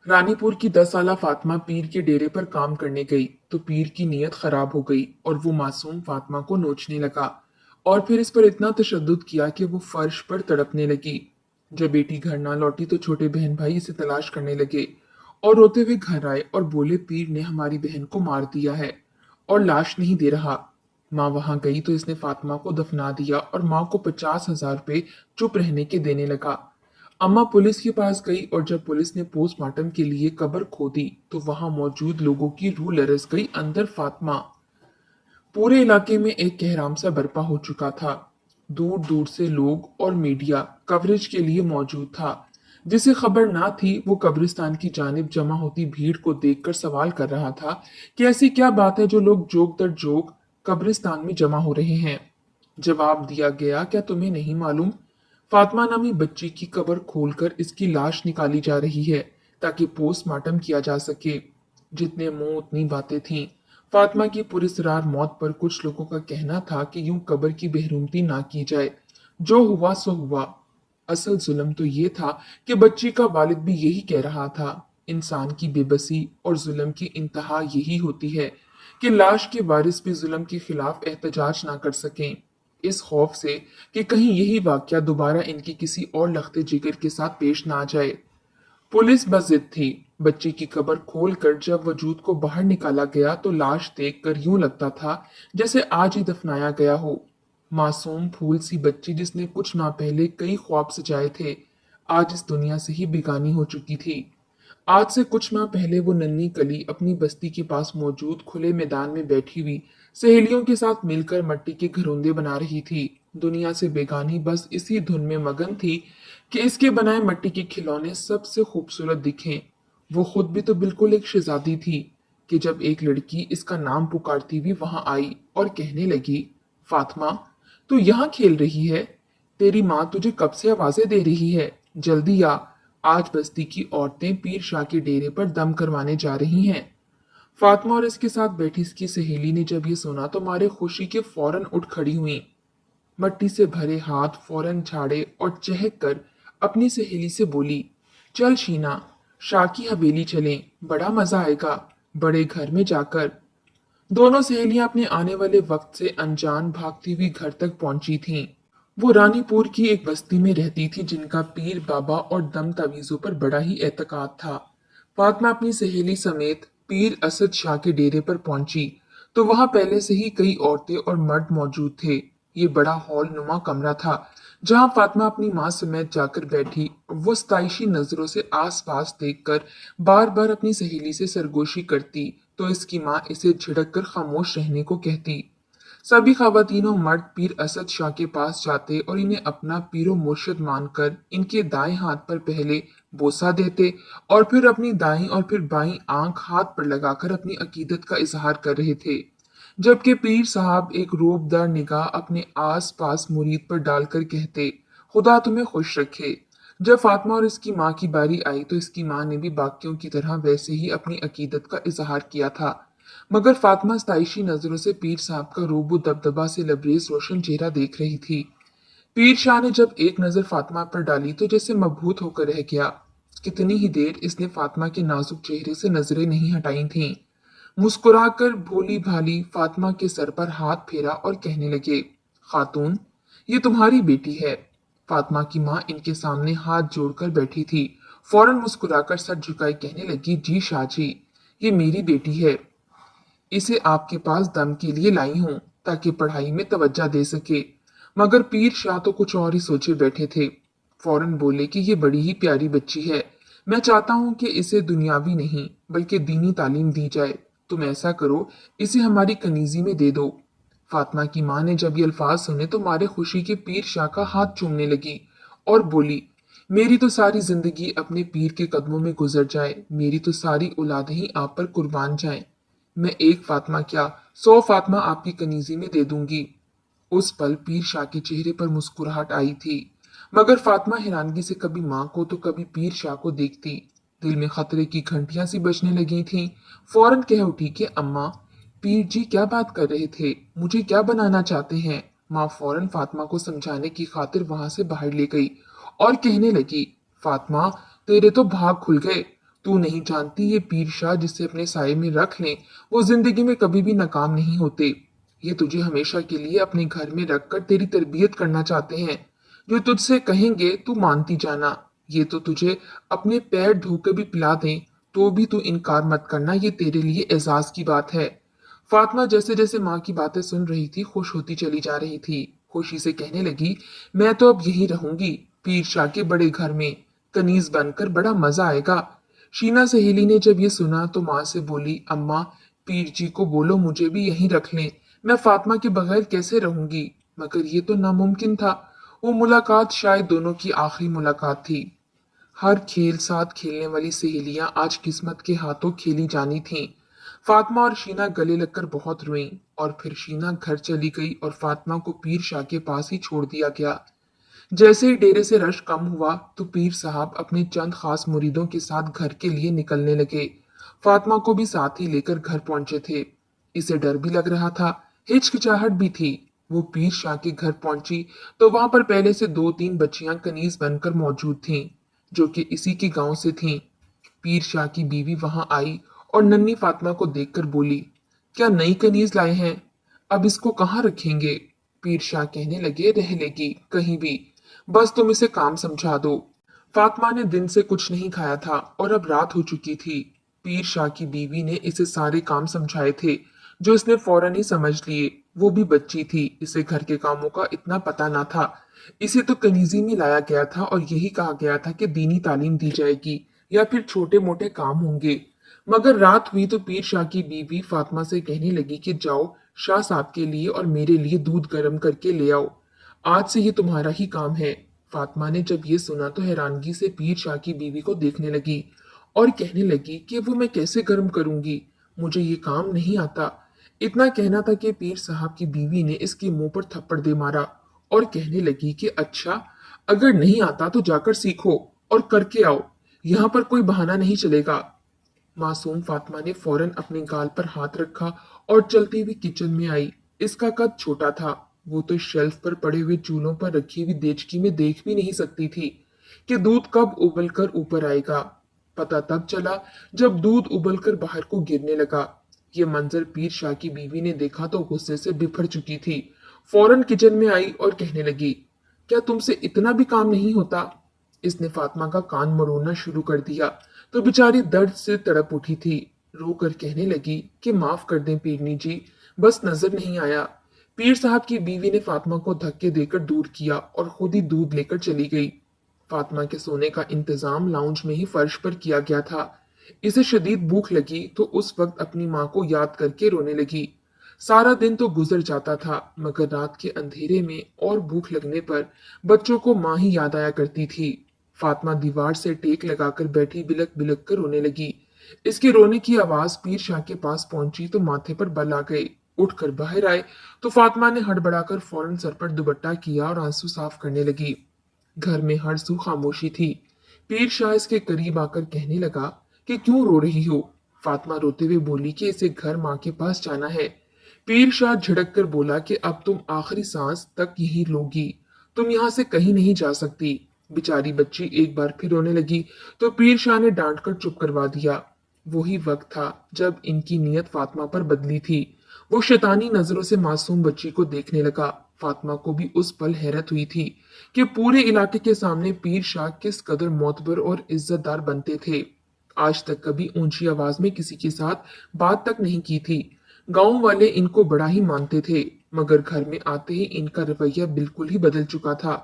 रानीपुर की 10 साला फातिमा पीर के डेरे पर काम करने गई तो पीर की नीयत खराब हो गई और वो मासूम फातिमा को नोचने लगा और फिर इस पर इतना तशद्दुद किया कि वो फर्श पर तड़पने लगी। जब बेटी घर ना लौटी तो छोटे बहन भाई इसे तलाश करने लगे और रोते हुए घर आए और बोले पीर ने हमारी बहन को मार दिया है और लाश नहीं दे रहा। माँ वहां गई तो इसने फातिमा को दफना दिया और माँ को 50,000 रुपए चुप रहने के देने लगा। अम्मा पुलिस के पास गई और जब पुलिस ने पोस्टमार्टम के लिए कब्र खोदी तो वहां मौजूद लोगों की रूह लरस गई। अंदर फातिमा। पूरे इलाके में एक कहराम सा बर्पा हो चुका था। दूर दूर से लोग और मीडिया कवरेज के लिए मौजूद था। जिसे खबर ना थी वो कब्रिस्तान की जानिब जमा होती भीड़ को देखकर सवाल कर रहा था कि ऐसी क्या बात है जो लोग जोक दर जोक कब्रिस्तान में जमा हो रहे हैं। जवाब दिया गया, क्या तुम्हें नहीं मालूम? फातिमा नामी बच्ची की कब्र खोलकर इसकी लाश निकाली जा रही है ताकि पोस्टमार्टम किया जा सके। जितने मुंह उतनी बातें थीं। फातिमा की पुरस्रार मौत पर कुछ लोगों का कहना था कि यूं कब्र की बेहरूमती ना की जाए। जो हुआ सो हुआ। असल जुल्म तो ये था कि बच्ची का वालिद भी यही कह रहा था। इंसान की बेबसी और जुल्म की इंतहा यही होती है कि लाश के वारिस भी जुल्म के खिलाफ एहतजाज ना कर सकें, इस खौफ से कि कहीं यही वाकया दोबारा इनकी किसी और लख्ते जिगर के साथ पेश ना आ जाए। पुलिस बजिद थी। बच्ची की कब्र खोलकर जब वजूद को बाहर निकाला गया तो लाश देखकर यूं लगता था जैसे आज ही दफनाया गया हो। मासूम फूल सी बच्ची जिसने कुछ माह पहले कई ख्वाब सजाए थे, आज इस दुनिया से ही बेगानी हो चुकी थी। आज से कुछ माह पहले वो नन्ही कली अपनी बस्ती के पास मौजूद खुले मैदान में बैठी हुई सहेलियों के साथ मिलकर मिट्टी के घरोंदे बना रही थी। दुनिया से बेगानी बस इसी धुन में मगन थी कि इसके बनाए मिट्टी के खिलौने सबसे खूबसूरत दिखें। वो खुद भी तो बिल्कुल एक शहजादी थी कि जब एक लड़की इसका नाम पुकारती हुई वहां आई और कहने लगी, फातिमा, तू यहाँ खेल रही है? तेरी माँ तुझे कब से आवाजें दे रही है, जल्दी आ। आज बस्ती की औरतें पीर शाह के डेरे पर दम करवाने जा रही हैं। फातिमा और इसके साथ बैठी इसकी सहेली ने जब ये सुना तो मारे खुशी के फौरन उठ खड़ी हुई। मट्टी से भरे हाथ फौरन झाड़े और चहक कर अपनी सहेली से बोली, चल शीना, शाह की हवेली चलें, बड़ा मजा आएगा बड़े घर में जाकर। दोनों सहेलियां अपने आने वाले वक्त से अनजान भागती हुई घर तक पहुंची थीं। वो रानीपुर की एक बस्ती में रहती थी जिनका पीर बाबा और दम तावीजों पर बड़ा ही एतकाद था। फातिमा अपनी सहेली समेत पीर असद शाह के डेरे पर पहुंची तो वहां पहले से ही कई औरतें और मर्द मौजूद थे। ये बड़ा हॉल नुमा कमरा था जहां फातिमा अपनी माँ समेत जाकर बैठी। वो सताइशी नजरों से आसपास देखकर बार बार अपनी सहेली से सरगोशी करती तो इसकी माँ इसे झिड़क कर खामोश रहने को कहती। सभी खवातीनों मर्द पीर असद शाह के पास जाते और इन्हें अपना पीरो मुर्शिद मानकर इनके दाएं हाथ पर पहले बोसा देते और फिर अपनी दाईं और फिर बाईं आंख हाथ पर लगाकर अपनी अकीदत का इजहार कर रहे थे। जबकि पीर साहब एक रूबदार निगाह अपने आस पास मुरीद पर डालकर कहते, खुदा तुम्हें खुश रखे। जब फातिमा और इसकी माँ की बारी आई तो इसकी माँ ने भी बाकियों की तरह वैसे ही अपनी अकीदत का इजहार किया था, मगर फातिमा सताइशी नजरों से पीर साहब का रूबू दबदबा से लबरेज रोशन चेहरा देख रही थी। पीर शाह ने जब एक नजर फातिमा पर डाली तो जैसे मबहूत होकर रह गया। कितनी ही देर इसने फातिमा के नाजुक चेहरे से नजरें नहीं हटाई थीं। मुस्कुराकर भोली भाली फातिमा के सर पर हाथ फेरा और कहने लगे, खातून, ये तुम्हारी बेटी है। फातिमा की माँ इनके सामने हाथ जोड़कर बैठी थी। फौरन मुस्कुराकर सर झुकाए कहने लगी, जी शाह जी, ये मेरी बेटी है। इसे आपके पास दम के लिए लाई हूं ताकि पढ़ाई में तवज्जो दे सके। मगर पीर शाह तो कुछ और ही सोचे बैठे थे। फौरन बोले कि ये बड़ी ही प्यारी बच्ची है। मैं चाहता हूं कि इसे दुनियावी नहीं बल्कि दीनी तालीम दी जाए। तुम ऐसा करो, इसे हमारी कनीजी में दे दो। फातिमा की माँ ने जब ये अल्फाज सुने तो मारे खुशी के पीर शाह का हाथ चूमने लगी और बोली, मेरी तो सारी जिंदगी अपने पीर के कदमों में गुजर जाए, मेरी तो सारी औलाद ही आप पर कुर्बान जाए। मैं एक फातिमा क्या 100 फातिमा आपकी कनीजी में दे दूंगी। उस पल पीर शाह के चेहरे पर मुस्कुराहट आई थी, मगर फातिमा हैरानगी से कभी माँ को तो कभी पीर शाह को देखती। दिल में खतरे की घंटियां सी बजने लगी थीं। फौरन कह उठी कि अम्मा, पीर जी क्या बात कर रहे थे, मुझे क्या बनाना चाहते हैं? माँ फौरन फातिमा को समझाने की खातिर वहां से बाहर ले गई और कहने लगी, फातिमा, तेरे तो भाग खुल गए। तू नहीं जानती ये पीर शाह जिसे अपने साये में रख लें वो जिंदगी में कभी भी नाकाम नहीं होते। ये तुझे हमेशा के लिए अपने घर में रखकर तेरी तरबियत करना चाहते हैं। जो तुझसे कहेंगे तू मानती जाना। ये तो तुझे अपने पैर धोकर भी पिला दें तो भी तू इनकार मत करना, ये तेरे लिए एजाज की बात है। फातिमा जैसे जैसे माँ की बातें सुन रही थी खुश होती चली जा रही थी। खुशी से कहने लगी, मैं तो अब यहीं रहूंगी, पीर शाह के बड़े घर में कनीज बनकर, बड़ा मजा आएगा। शीना सहेली ने जब ये सुना तो माँ से बोली, अम्मा पीर जी को बोलो मुझे भी यहीं रख लें, मैं फातिमा के बगैर कैसे रहूंगी। मगर ये तो नामुमकिन था। वो मुलाकात शायद दोनों की आखिरी मुलाकात थी। हर खेल साथ खेलने वाली सहेलियां आज किस्मत के हाथों खेली जानी थीं। फातिमा और शीना गले लगकर बहुत रोईं और फिर शीना घर चली गई और फातिमा को पीर शाह के पास ही छोड़ दिया गया। जैसे ही डेरे से रश कम हुआ तो पीर साहब अपने चंद खास मुरीदों के साथ घर के लिए निकलने लगे। फातिमा को भी साथ ही लेकर घर पहुंचे थे। इसे डर भी लग रहा था, हिचकिचाहट भी थी। वो पीर शाह के घर पहुंची तो वहां पर पहले से दो तीन बच्चियां कनीज बनकर मौजूद थीं, जो कि इसी के गांव से थीं। पीर शाह की बीवी वहां आई और नन्ही फातिमा को देखकर बोली, क्या नई कनीज लाए हैं? अब इसको कहाँ रखेंगे? पीर शाह कहने लगे, रह लेगी कहीं भी, बस तुम इसे काम समझा दो। फातिमा ने दिन से कुछ नहीं खाया था और अब रात हो चुकी थी। पीर शाह की बीवी ने इसे सारे काम समझाए थे जो इसने फौरन ही समझ लिए। वो भी बच्ची थी, इसे घर के कामों का इतना पता ना था। इसे तो कनीजी में लाया गया था और यही कहा गया था कि दीनी तालीम दी जाएगी या फिर छोटे मोटे काम होंगे। मगर रात हुई तो पीर शाह की बीवी फातिमा से कहने लगी कि जाओ शाह साहब के लिए और मेरे लिए दूध गर्म करके ले आओ, आज से ये तुम्हारा ही काम है। फातिमा ने जब ये सुना तो हैरानगी से पीर शाह की बीवी को देखने लगी और कहने लगी कि वो मैं कैसे गर्म करूंगी, मुझे ये काम नहीं आता। इतना कहना था कि पीर साहब की बीवी ने इसके मुंह पर थप्पड़ दे मारा और कहने लगी कि अच्छा, अगर नहीं आता तो जाकर सीखो और करके आओ, यहाँ पर कोई बहाना नहीं चलेगा। मासूम फातिमा ने फौरन अपने गाल पर हाथ रखा और चलती हुई किचन में आई। इसका कद छोटा था, वो तो शेल्फ पर पड़े हुए चूल्हों पर रखी हुई देचकी में देख भी नहीं सकती थी कि दूध कब उबलकर ऊपर आएगा। पता तब चला जब दूध उबलकर बाहर को गिरने लगा। ये मंजर पीर शाह की बीवी ने देखा तो गुस्से से बिफर चुकी थी। फौरन किचन में आई और कहने लगी, क्या तुमसे इतना भी काम नहीं होता? इसने फातिमा का कान मरोड़ना शुरू कर दिया तो बेचारी दर्द से तड़प उठी थी। रो कर कहने लगी कि माफ कर दें पीरनी जी, बस नजर नहीं आया। पीर साहब की बीवी ने फातिमा को धक्के देकर दूर किया और खुद ही दूध लेकर चली गई। फातिमा के सोने का इंतजाम लाउंज में ही फर्श पर किया गया था। इसे शदीद भूख लगी तो उस वक्त अपनी माँ को याद करके रोने लगी। सारा दिन तो गुजर जाता था मगर रात के अंधेरे में और भूख लगने पर बच्चों को माँ ही याद आया करती थी। फातिमा दीवार से टेक लगाकर बैठी बिलक बिलक कर रोने लगी। इसके रोने की आवाज पीर शाह के पास पहुंची तो माथे पर बल आ गए। उठकर बाहर आए तो फातिमा ने हड़बड़ाकर फौरन सर पर दुपट्टा किया और आंसू साफ करने लगी। घर में हर सू खामोशी थी। पीर शाह इसके करीब आकर कहने लगा कि क्यों रो रही हो? फातिमा रोते हुए बोली कि इसे घर माँ के पास जाना है। पीर शाह झिड़क कर बोला कि अब तुम आखिरी सांस तक यही लोगी, तुम यहाँ से कहीं नहीं जा सकती। बेचारी बच्ची एक बार फिर रोने लगी तो पीर शाह ने डांट कर चुप करवा दिया। वही वक्त था जब इनकी नीयत फातिमा पर बदली थी। वो शैतानी नजरों से मासूम बच्ची को देखने लगा। फातिमा को भी उस पल हैरत हुई थी कि पूरे इलाके के सामने पीर शाह किस कदर मोतबर और इज्जतदार बनते थे। आज तक कभी ऊंची आवाज में किसी के साथ बात तक नहीं की थी। गांव वाले इनको बड़ा ही मानते थे मगर घर में आते ही इनका रवैया बिल्कुल ही बदल चुका था।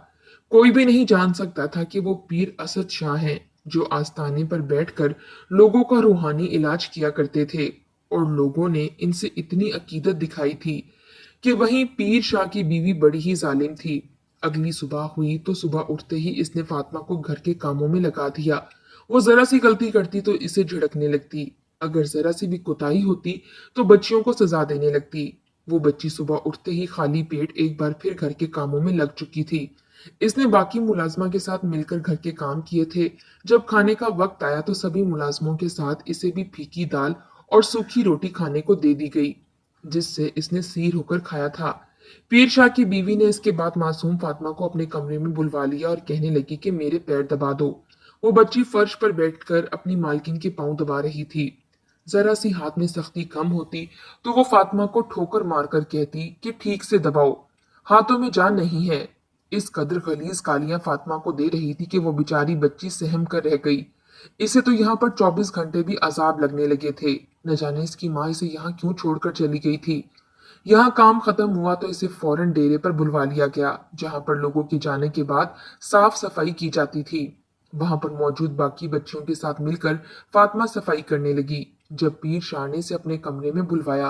कोई भी नहीं जान सकता था कि वो पीर असद शाह हैं जो आस्थाने पर बैठकर लोगों का रूहानी इलाज किया करते थे और लोगों ने इनसे इतनी अकीदत दिखाई थी कि वहीं पीर शाह की बीवी बड़ी ही जालिम थी। अगली सुबह हुई तो सुबह उठते ही इसने फातिमा को घर के कामों में लगा दिया। वो जरा सी गलती करती तो इसे झिड़कने लगती, अगर जरा सी भी कोताही होती तो बच्चियों को सजा देने लगती। वो बच्ची सुबह उठते ही खाली पेट एक बार फिर घर के कामों में लग चुकी थी। इसने बाकी मुलाजमा के साथ मिलकर घर के काम किए थे। जब खाने का वक्त आया तो सभी मुलाजमों के साथ इसे भी फीकी दाल और सूखी रोटी खाने को दे दी गई, जिससे इसने सीर होकर खाया था। पीर शाह की बीवी ने इसके बाद मासूम फातिमा को अपने कमरे में बुलवा लिया और कहने लगी कि मेरे पैर दबा दो। वो बच्ची फर्श पर बैठकर अपनी मालकिन के पांव दबा रही थी। जरा सी हाथ में सख्ती कम होती तो वो फातिमा को ठोकर मारकर कहती कि ठीक से दबाओ, हाथों में जान नहीं है। इस कदर गलीज गालियां फातिमा को दे रही थी कि वो बेचारी बच्ची सहम कर रह गई। इसे तो यहाँ पर 24 घंटे भी अजाब लगने लगे थे। न जाने इसकी माँ इसे यहाँ क्यों छोड़कर चली गई थी। यहाँ काम खत्म हुआ तो इसे फौरन डेरे पर बुलवा लिया गया, जहाँ पर लोगों के जाने के बाद साफ सफाई की जाती थी। वहां पर मौजूद बाकी बच्चियों के साथ मिलकर फातिमा सफाई करने लगी। जब पीर शाह ने इसे अपने कमरे में बुलवाया,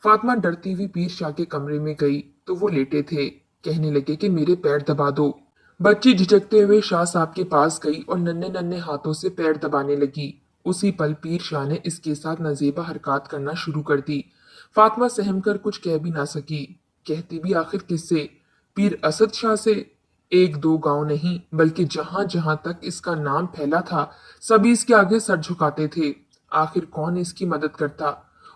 फातिमा डरती हुई पीर शाह के कमरे में गई तो वो लेटे थे। कहने लगे कि मेरे पैर दबा दो। बच्ची झिझकते हुए शाह साहब के पास गई और नन्हे नन्हे हाथों से पैर दबाने लगी। उसी पल पीर शाह ने इसके साथ नजेबा हरकत करना शुरू कर दी। फातिमा सहम कर कुछ कह भी ना सकी। कहती भी आखिर किससे? पीर असद शाह से। एक दो गांव नहीं बल्कि जहां जहां तक इसका नाम फैला था, सभी इसके आगे सर झुकाते थे। आखिर कौन इसकी मदद करता?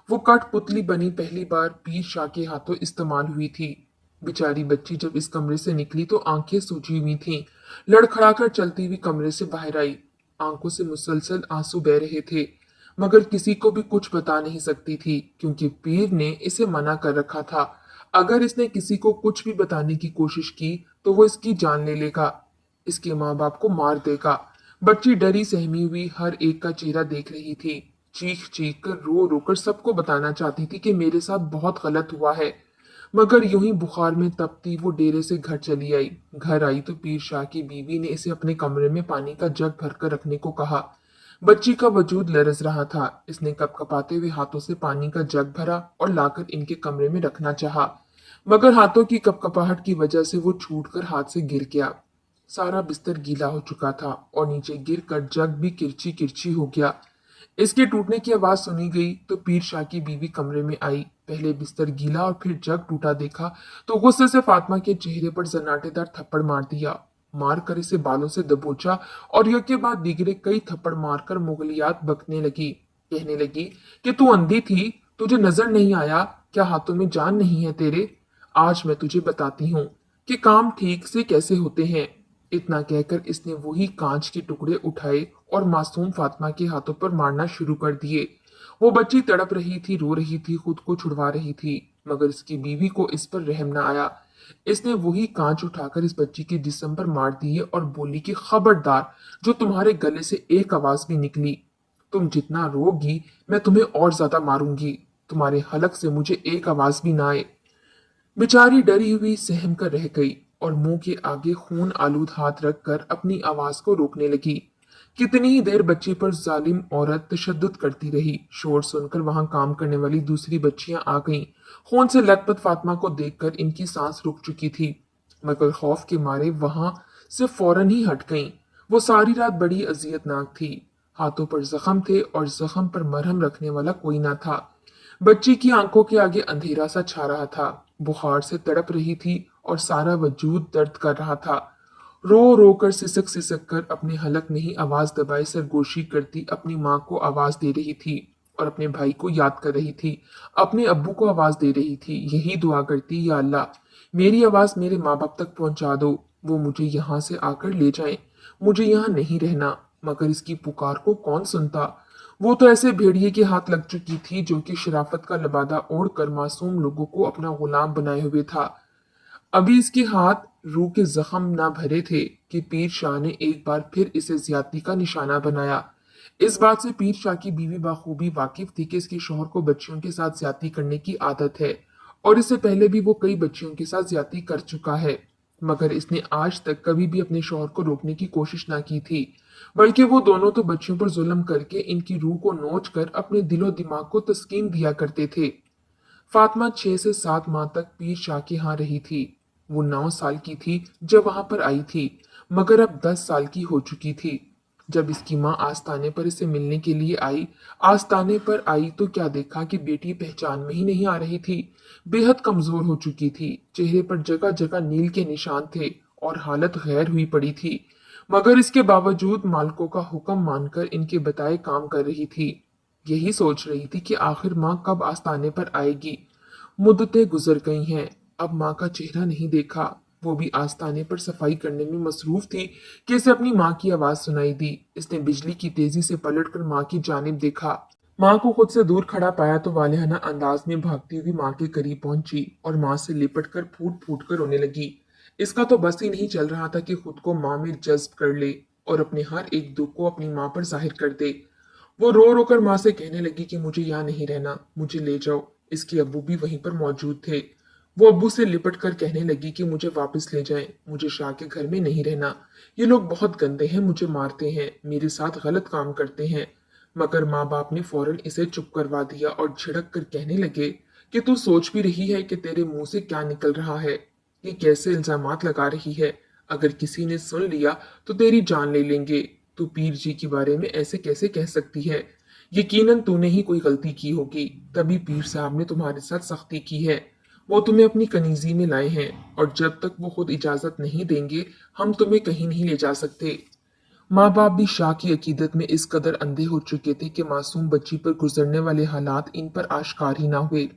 वो कठपुतली बनी पहली बार पीर शाह के हाथों इस्तेमाल हुई थी। बेचारी बच्ची जब इस कमरे से निकली तो आंखें सूजी हुई थीं। लड़खड़ाकर चलती हुई कमरे से बाहर आई। आंखों से मुसलसल आंसू बह रहे थे, मगर किसी को भी कुछ बता नहीं सकती थी क्योंकि पीर ने इसे मना कर रखा था। अगर इसने किसी को कुछ भी बताने की कोशिश की तो वो इसकी जान ले लेगा, इसके माँ बाप को मार देगा। बच्ची डरी सहमी हुई हर एक का चेहरा देख रही थी। चीख चीख कर रो रो कर सबको बताना चाहती थी कि मेरे साथ बहुत गलत हुआ है। मगर यूं ही बुखार में तपती वो डेरे से घर चली आई। घर आई तो पीर शाह की बीवी ने इसे अपने कमरे में पानी का जग भरकर रखने को कहा। बच्ची का वजूद लरज रहा था। इसने कपकपाते हुए हाथों से पानी का जग भरा और लाकर इनके कमरे में रखना चाहा, मगर हाथों की कपकपाहट की वजह से वो छूटकर हाथ से गिर गया। सारा बिस्तर गीला हो चुका था और नीचे गिरकर जग भी किरची किरची हो गया। इसके टूटने की आवाज सुनी गई तो पीर शाह की बीवी कमरे में आई। पहले बिस्तर गीला और फिर जग टूटा देखा तो गुस्से से फातिमा के चेहरे पर जन्नाटेदार थप्पड़ मार दिया। मार कर इसे बालों से दबोचा और एक के बाद दीगरे कई थप्पड़ मारकर मुगलियात बकने लगी। कहने लगी कि तू अंधी थी, तुझे नजर नहीं आया क्या हाथों में जान नहीं है तेरे? आज मैं तुझे बताती हूँ कि काम ठीक से कैसे होते हैं। इतना कहकर इसने वही कांच के टुकड़े उठाए और मासूम फातिमा के हाथों पर मारना शुरू कर दिए। वो बच्ची तड़प रही थी, रो रही थी, खुद को छुड़वा रही थी, मगर इसकी बीवी को इस पर रहम न आया। इसने वही कांच उठाकर इस बच्ची के जिस्म पर मार दिए और बोली कि खबरदार, जो तुम्हारे गले से एक आवाज भी निकली, तुम जितना रोगी मैं तुम्हें और ज्यादा मारूंगी। तुम्हारे हलक से मुझे एक आवाज भी ना आए। बेचारी डरी हुई सहम कर रह गई और मुंह के आगे खून आलूद हाथ रखकर अपनी आवाज को रोकने लगी। कितनी ही देर बच्ची पर जालिम औरत तशद्दुद करती रही। शोर सुनकर वहां काम करने वाली दूसरी बच्चियां आ गईं। खून से लथपथ फातिमा को देखकर इनकी सांस रुक चुकी थी, मगर खौफ के मारे वहां से फौरन ही हट गईं। वो सारी रात बड़ी अजियतनाक थी। हाथों पर जख्म थे और जख्म पर मरहम रखने वाला कोई ना था। बच्ची की आंखों के आगे अंधेरा सा छा रहा था। बुखार से तड़प रही थी और सारा वजूद दर्द कर रहा था। रो रो कर सिसक सिसक कर अपने हलक में ही आवाज दबाए सरगोशी करती अपनी माँ को आवाज दे रही थी और अपने भाई को याद कर रही थी। अपने अब्बू को आवाज दे रही थी। यही दुआ करती, या अल्लाह, मेरी आवाज मेरे माँ बाप तक पहुंचा दो, वो मुझे यहाँ से आकर ले जाएं। मुझे यहाँ नहीं रहना। मगर इसकी पुकार को कौन सुनता? वो तो ऐसे भेड़िए के हाथ लग चुकी थी जो कि शराफत का लबादा ओढ़कर मासूम लोगों को अपना गुलाम बनाए हुए था। अभी इसके हाथ रूह के जख्म ना भरे थे कि पीर शाह ने एक बार फिर इसे ज्यादती का निशाना बनाया। इस बात से पीर शाह की बीवी बखूबी वाकिफ थी कि इसके शौहर को बच्चियों के साथ ज्यादती करने की आदत है और इससे पहले भी वो कई बच्चियों के साथ ज्यादती कर चुका है। मगर इसने आज तक कभी भी अपने शौहर को रोकने की कोशिश ना की थी, बल्कि वो दोनों तो बच्चियों पर जुल्म करके इनकी रूह को नोच कर अपने दिलो दिमाग को तस्कीन दिया करते थे। फातिमा 6 से 7 माह तक पीर शाह के यहाँ रही थी। वो 9 साल की थी जब वहां पर आई थी, मगर अब 10 साल की हो चुकी थी। जब इसकी माँ आस्ताने पर इसे मिलने के लिए आई, आस्ताने पर आई तो क्या देखा कि बेटी पहचान में ही नहीं आ रही थी। बेहद कमजोर हो चुकी थी। चेहरे पर जगह जगह नील के निशान थे और हालत गैर हुई पड़ी थी। मगर इसके बावजूद मालकों का हुक्म मानकर इनके बताए काम कर रही थी। यही सोच रही थी कि आखिर माँ कब आस्ताने पर आएगी। मुद्दतें गुजर गई हैं, अब माँ का चेहरा नहीं देखा। वो भी आस्ताने पर सफाई करने में मसरूफ थी कि इसे अपनी माँ की आवाज सुनाई दी। इसने बिजली की तेजी से पलटकर माँ की जानिब देखा। माँ को खुद से दूर खड़ा पाया तो वालिहाना अंदाज में भागती हुई माँ के करीब पहुंची और माँ से लिपट कर फूट फूट कर रोने लगी। इसका तो बस ही नहीं चल रहा था कि खुद को माँ में जज्ब कर ले और अपने हर एक दुख को अपनी माँ पर जाहिर कर दे। वो रो रो कर माँ से कहने लगी कि मुझे यहाँ नहीं रहना, मुझे ले जाओ। इसके अब्बू भी वहीं पर मौजूद थे। वो अब्बू से लिपट कर कहने लगी कि मुझे वापस ले जाएं, मुझे शाह के घर में नहीं रहना। ये लोग बहुत गंदे हैं, मुझे मारते हैं, मेरे साथ गलत काम करते हैं। मगर माँ बाप ने फौरन इसे चुप करवा दिया और झिड़क कर कहने लगे कि तू सोच भी रही है कि तेरे मुंह से क्या निकल रहा है, ये कैसे इल्जामात लगा रही है। अगर किसी ने सुन लिया तो तेरी जान ले लेंगे। तू पीर जी के बारे में ऐसे कैसे कह सकती है। यकीनन तूने ही कोई गलती की होगी, तभी पीर साहब ने तुम्हारे साथ सख्ती की है। वो तुम्हें अपनी कनीजी में लाए हैं और जब तक वो खुद इजाजत नहीं देंगे हम तुम्हें कहीं नहीं ले जा सकते। माँ बाप भी शाह की अकीदत में इस कदर अंधे हो चुके थे कि मासूम बच्ची पर गुजरने वाले हालात इन पर आश्कार ही ना हुए।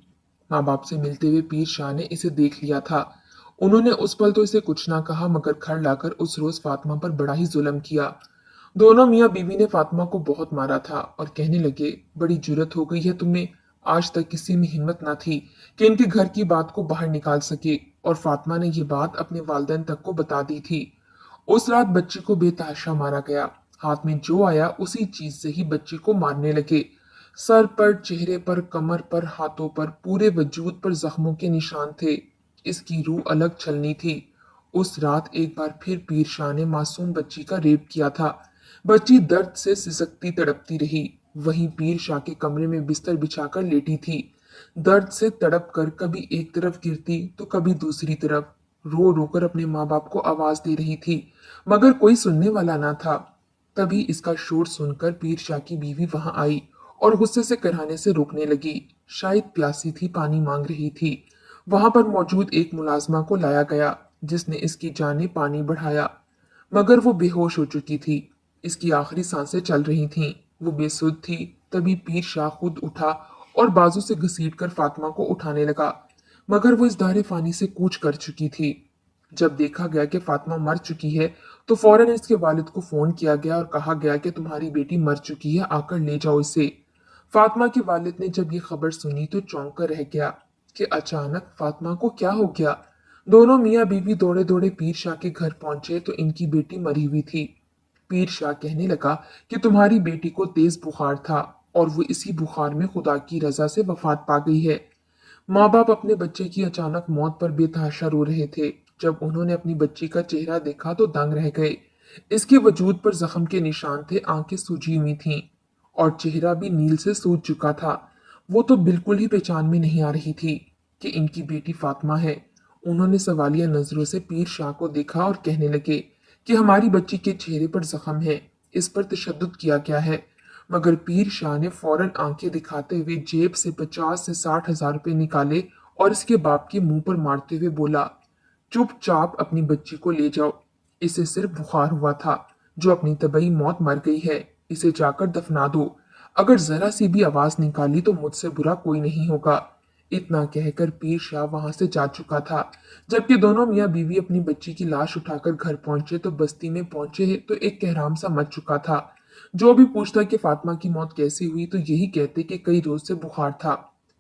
माँ बाप से मिलते हुए पीर शाह ने इसे देख लिया था। उन्होंने उस पल तो इसे कुछ ना कहा मगर खड़ लाकर उस रोज फातिमा पर बड़ा ही जुल्म किया। दोनों मियाँ बीवी ने फातिमा को बहुत मारा था और कहने लगे, बड़ी जुर्रत हो गई है तुम्हें, आज तक किसी में हिम्मत ना थी कि इनके घर की बात को बाहर निकाल सके। और फातिमा ने ये बात अपने वालिदैन तक को बता दी थी। उस रात बच्ची को बेतहाशा मारा गया। हाथ में जो आया उसी चीज से ही बच्ची को मारने लगे। सर पर, चेहरे पर, कमर पर, हाथों पर, पूरे वजूद पर जख्मों के निशान थे। इसकी रूह अलग छलनी थी। उस रात एक बार फिर पीर शाह ने मासूम बच्ची का रेप किया था। बच्ची दर्द से सिसकती तड़पती रही। वहीं पीर शाह के कमरे में बिस्तर बिछाकर लेटी थी। दर्द से तड़प कर कभी एक तरफ गिरती तो कभी दूसरी तरफ रो रो कर अपने माँ बाप को आवाज दे रही थी, मगर कोई सुनने वाला ना था। तभी इसका शोर सुनकर पीर शाह की बीवी वहां आई और गुस्से से कराहने से रोकने लगी। शायद प्यासी थी, पानी मांग रही थी। वहां पर मौजूद एक मुलाजमा को लाया गया जिसने इसकी जाने पानी बढ़ाया, मगर वो बेहोश हो चुकी थी। इसकी आखिरी सांसें चल रही थीं। वो बेसुध थी। तभी पीर शाह खुद उठा और बाजू से घसीट कर फातिमा को उठाने लगा, मगर वो इस दायरे फानी से कूच कर चुकी थी। जब देखा गया कि फातिमा मर चुकी है तो फौरन इसके वालिद को फोन किया गया और कहा गया कि तुम्हारी बेटी मर चुकी है, आकर ले जाओ इसे। फातिमा के वालिद ने जब ये खबर सुनी तो चौंक कर रह गया कि अचानक फातिमा को क्या हो गया। दोनों मियाँ बीवी दौड़े दौड़े पीर शाह के घर पहुंचे तो इनकी बेटी मरी हुई थी। पीर शाह कहने लगा कि तुम्हारी बेटी को तेज बुखार था और वो इसी बुखार में खुदा की रजा से वफात पा गई है। माँ बाप अपने बच्चे की अचानक मौत पर बेतहाशा रो रहे थे। जब उन्होंने अपनी बच्ची का चेहरा देखा तो दंग रह गए। इसके वजूद पर जख्म के निशान थे, आंखें सूजी हुई थीं और चेहरा भी नील से सूज चुका था। वो तो बिल्कुल ही पहचान में नहीं आ रही थी कि इनकी बेटी फातिमा है। उन्होंने सवालिया नजरों से पीर शाह को देखा और कहने लगे कि हमारी बच्ची के चेहरे पर जख्म है, इस पर तशद्दुद किया गया है। मगर पीर शाह ने फौरन आंखें दिखाते हुए जेब से 50 से 60 हजार रुपए निकाले और इसके बाप के मुंह पर मारते हुए बोला, चुपचाप अपनी बच्ची को ले जाओ, इसे सिर्फ बुखार हुआ था, जो अपनी तबई मौत मर गई है, इसे जाकर दफना दो। अगर जरा सी भी आवाज निकाली तो मुझसे बुरा कोई नहीं होगा। इतना कहकर पीर शाह वहां से जा चुका था। जबकि दोनों मियाँ बीवी अपनी बच्ची की लाश उठाकर घर पहुंचे तो बस्ती में पहुंचे तो एक कहराम सा मच चुका था। जो भी पूछता कि फातिमा की मौत कैसे हुई तो यही कहते कि कई रोज से बुखार था।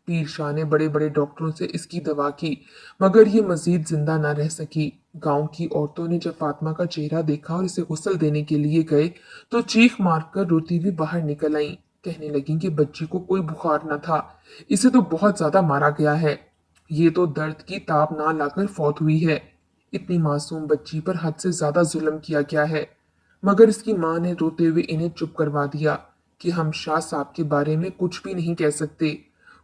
पीर शाह ने बड़े बड़े डॉक्टरों से इसकी दवा की, मगर ये मजीद जिंदा न रह सकी। गांव की औरतों ने जब फातिमा का चेहरा देखा और इसे गुस्ल देने के लिए गए तो चीख मारकर रोती हुई बाहर निकल आई। कहने लगी कि बच्ची को कोई बुखार न था, इसे तो बहुत ज्यादा मारा गया है। ये तो दर्द की ताप ना लाकर फौत हुई है। इतनी मासूम बच्ची पर हद से ज्यादा जुल्म किया गया है। मगर इसकी माँ ने रोते हुए इन्हें चुप करवा दिया कि हम शाह साहब के बारे में कुछ भी नहीं कह सकते।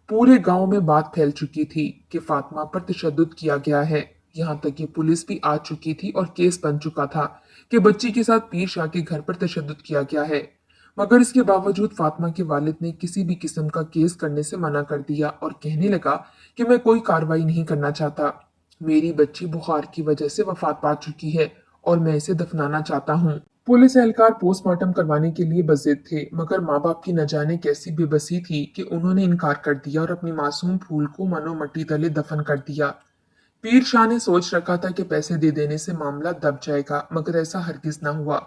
पूरे गांव में बात फैल चुकी थी कि फातिमा पर तशद्दुद किया गया है। यहाँ तक कि पुलिस भी आ चुकी थी और केस बन चुका था कि बच्ची के साथ पीर शाह के घर पर तशद्दुद किया गया है। मगर इसके बावजूद फातिमा के वालिद ने किसी भी किस्म का केस करने से मना कर दिया और कहने लगा कि मैं कोई कार्रवाई नहीं करना चाहता। मेरी बच्ची बुखार की वजह से वफात पा चुकी है और मैं इसे दफनाना चाहता हूँ। पुलिस एहलकार पोस्टमार्टम करवाने के लिए बजिद थे, मगर माँ बाप की न जाने कैसी बेबसी थी कि उन्होंने इनकार कर दिया और अपनी मासूम फूल को मनो मट्टी तले दफन कर दिया। पीर शाह ने सोच रखा था कि पैसे दे देने से मामला दब जाएगा, मगर ऐसा हरगिज ना हुआ।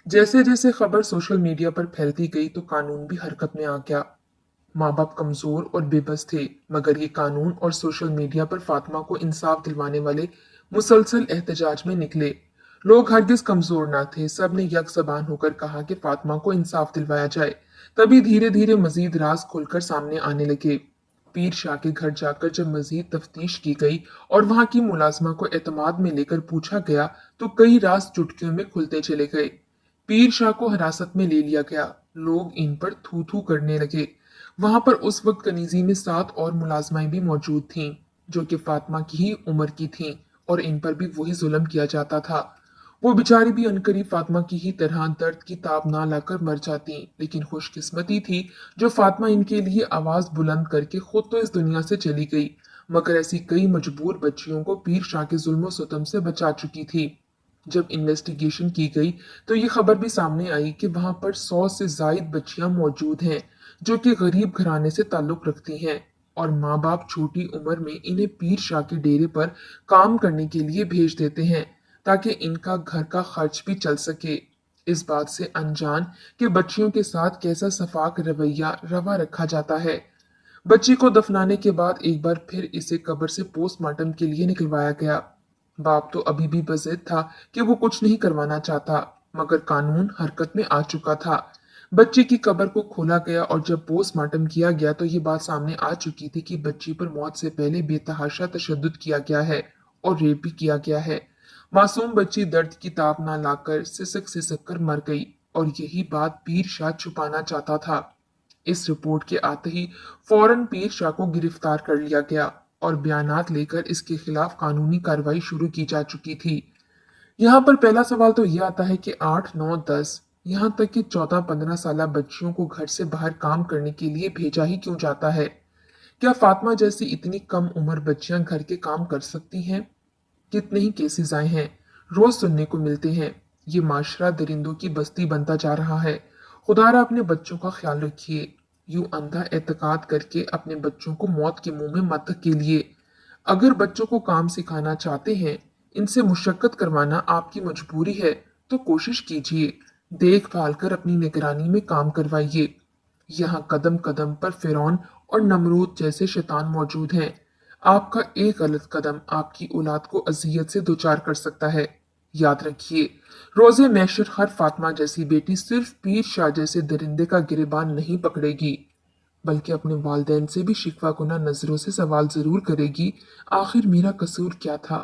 जैसे जैसे खबर सोशल मीडिया पर फैलती गई तो कानून भी हरकत में आ गया। माँ बाप कमजोर और बेबस थे, मगर ये कानून और सोशल मीडिया पर फातिमा को इंसाफ दिलवाने वाले मुसलसल एहतजाज में निकले। लोग हरगिज कमजोर ना थे, सब ने यक जबान होकर कहा कि फातिमा को इंसाफ दिलवाया जाए। तभी धीरे धीरे मजीद राज खुलकर सामने आने लगे। पीर शाह के घर जाकर जब मजीद तफ्तीश की गई और वहां की मुलाजमा को एतमाद में लेकर पूछा गया तो कई राज चुटकियों में खुलते चले गए। पीर शाह को हिरासत में ले लिया गया। लोग इन पर थू थू करने लगे। वहां पर उस वक्त कनीजी में 7 और मुलाजमाएं भी मौजूद थीं, जो कि फातिमा की ही उम्र की थीं, और इन पर भी वही जुल्म किया जाता था। वो बेचारी भी अनकरीब फातिमा की ही तरह दर्द की ताब ना लाकर मर जाती, लेकिन खुशकिस्मती थी जो फातिमा इनके लिए आवाज बुलंद करके खुद तो इस दुनिया से चली गई, मगर ऐसी कई मजबूर बच्चियों को पीर शाह के जुल्म सितम से बचा चुकी थी। जब इन्वेस्टिगेशन की गई तो ये खबर भी सामने आई कि वहां पर 100 से जायद बच्चियां मौजूद हैं जो कि गरीब घराने से ताल्लुक रखती हैं, और माँ बाप छोटी उम्र में इन्हें पीर शाह के डेरे पर काम करने के लिए भेज देते हैं ताकि इनका घर का खर्च भी चल सके। इस बात से अनजान कि बच्चियों के साथ कैसा सफाक रवैया रवा रखा जाता है। बच्ची को दफनाने के बाद एक बार फिर इसे कब्र से पोस्टमार्टम के लिए निकलवाया गया। बाप तो अभी भी बज़िद था कि वो कुछ नहीं करवाना चाहता, मगर कानून हरकत में आ चुका था। बच्ची की कब्र को खोला गया और जब पोस्टमार्टम किया गया तो ये बात सामने आ चुकी थी कि बच्ची पर मौत से पहले बेतहाशा तशद्दुद किया गया है और रेप भी किया गया है। मासूम बच्ची दर्द की ताप ना लाकर सिसक सिसक कर मर गई, और यही बात पीर शाह छुपाना चाहता था। इस रिपोर्ट के आते ही फौरन पीर शाह को गिरफ्तार कर लिया गया और बयानात लेकर इसके खिलाफ कानूनी कार्रवाई शुरू की जा चुकी थी। यहाँ पर पहला सवाल तो यह आता है कि 8, 9, 10, यहाँ तक कि 14-15 साल बच्चियों को घर से बाहर काम करने के लिए भेजा ही क्यों जाता है? क्या फातिमा जैसी इतनी कम उम्र बच्चियां घर के काम कर सकती हैं? कितने ही केसेस आए हैं, रोज सुनने को मिलते हैं। ये माशरा दरिंदों की बस्ती बनता जा रहा है। खुदारा अपने बच्चों का ख्याल रखिए। यूं अंधा एतकाद करके अपने बच्चों को मौत के मुंह में मत धकेलिए। अगर बच्चों को काम सिखाना चाहते हैं, इनसे मुशक्कत करवाना आपकी मजबूरी है, तो कोशिश कीजिए। देखभाल कर अपनी निगरानी में काम करवाइए। यहाँ कदम कदम पर फिरौन और नमरूद जैसे शैतान मौजूद हैं। आपका एक गलत कदम आपकी औलाद को अजियत से दुचार कर सकता है। याद रखिए, रोजे मैशर हर फातिमा जैसी बेटी सिर्फ पीर शाह जैसे दरिंदे का गिरेबान नहीं पकड़ेगी, बल्कि अपने वालदैन से भी शिकवा गुना नजरों से सवाल जरूर करेगी, आखिर मेरा कसूर क्या था।